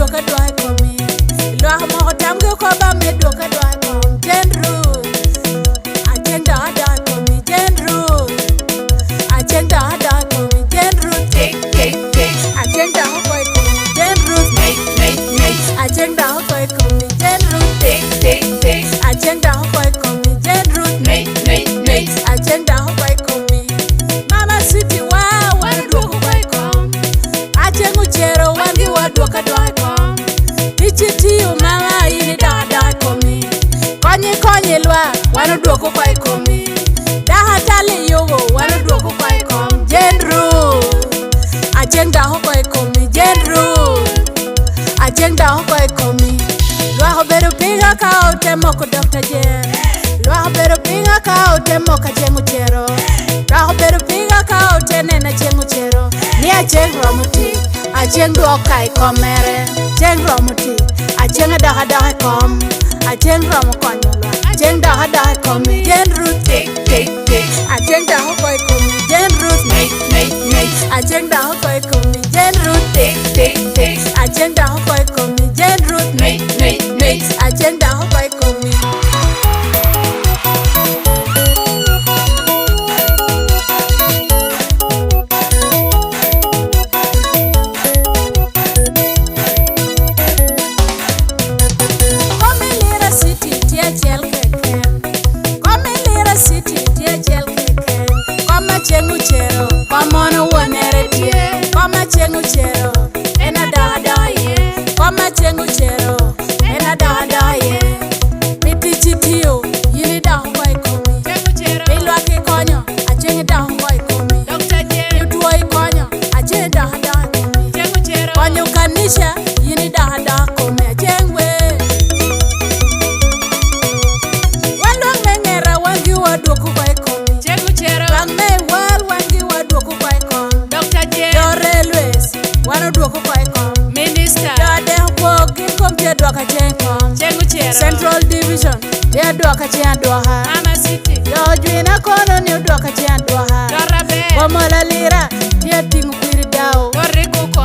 doka dwai komi. Lwa mo tamge ko ba me doka dwai kom. Jen Ruth. Aceng da da komi. Jen Ruth. Aceng da da komi. Jen Ruth. Aceng da koi komi. Jen Ruth. Aceng da koi komi. Jen Ruth. Aceng da koi komi. Jen Ruth. Aceng da koi komi. Mama City wa duoka koi kom. Aceng Ocero wangi wa duoka dwai kom. Ichitiyo mama ini da da komi. Konyi lwa wanu duoka koi komi. Daha tali yogo wanu duoka koi kom. Jen Ruth. Aceng da koi komi. Jen Ruth. Aceng da koi komi. Lwa beru pinga ka otemo ko Dr. Jen. Lwa beru pinga ka otemo ka Aceng Ocero. Lwa beru pinga ka otene na Aceng Ocero. Ni Aceng romuti. Aceng duoka ikomere. Aceng romuti. Aceng daha kom. Aceng romu konyolwa. Aceng daha komi. Jen Ruth. Aceng daha koi komi. Jen Ruth. Aceng daha koi komi. Jen Ruth. Aceng daha koi komi. Jen Ruth. Aceng daha koi komi. Komi Lira City tia chel keken. Komi Lira City tia chel keken. Komi Aceng Ocero komono wonere tie. Komi Aceng Ocero ena da ye. Komi Aceng Ocero ena da ye. Miti chitiyo yini da koi komi. Ilwa ki konyo Aceng da koi komi. Yutuo ikonyo Aceng da komi. Konyo kanisha yini da komi. Aceng we. Walwang mengera wangi wa duoka koi komi. Wang me wal wangi wa duoka koi kom. Yo railways wanu duoka koi kom. Yo deho ginkom tia duoka Aceng kom. Central Division tia duoka Aceng duoha. Yo juina kono ni duoka Aceng duoha. Bomola Lira tia tingu kwiri dao.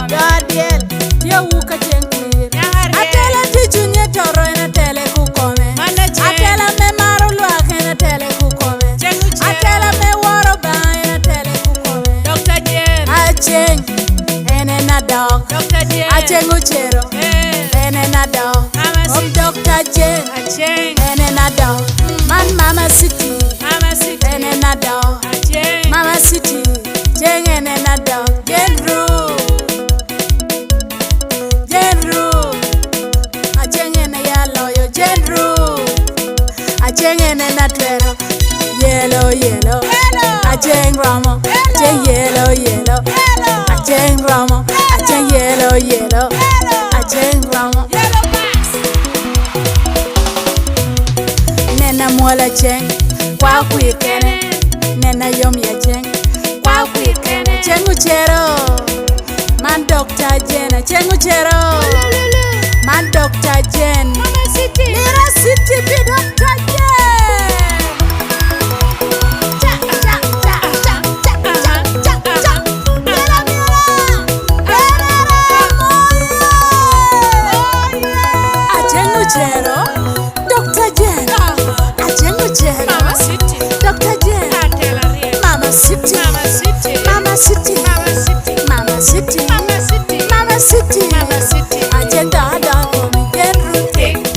Yo adiel tia wuka Aceng kwiri. Atela tichunye toro ena tele kukome. Atela me maro luak ena tele kukome. Atela me woro ba ena tele kukome. Aceng ene na dog. Aceng Ocero ene na dog. Dr. Jen ene na dog. Mama City ene na dog. Mama City Jen ene na dog. Jen Ruth. Aceng ene ya loyo. Jen Ruth. Aceng ene na twero. Yellow. Aceng romo. Aceng yellow. Aceng romo. Aceng yellow. Aceng romo. Nena mola Aceng kwa kwikene. Nena yom ya Aceng kwa kwikene. Aceng Ocero man Dr. Jen. Aceng Ocero man Dr. Jen. Lira City be Dr. Jen. Aceng Ocero Dr. Jen. Aceng Ocero Dr. Jen. Mama City Aceng da komi. Jen Ruth.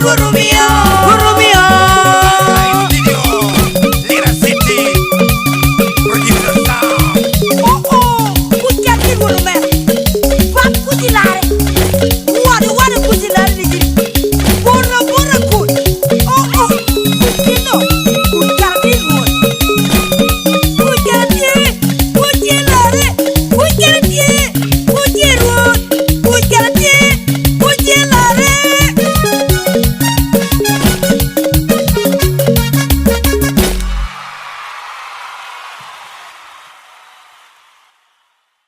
Guru mio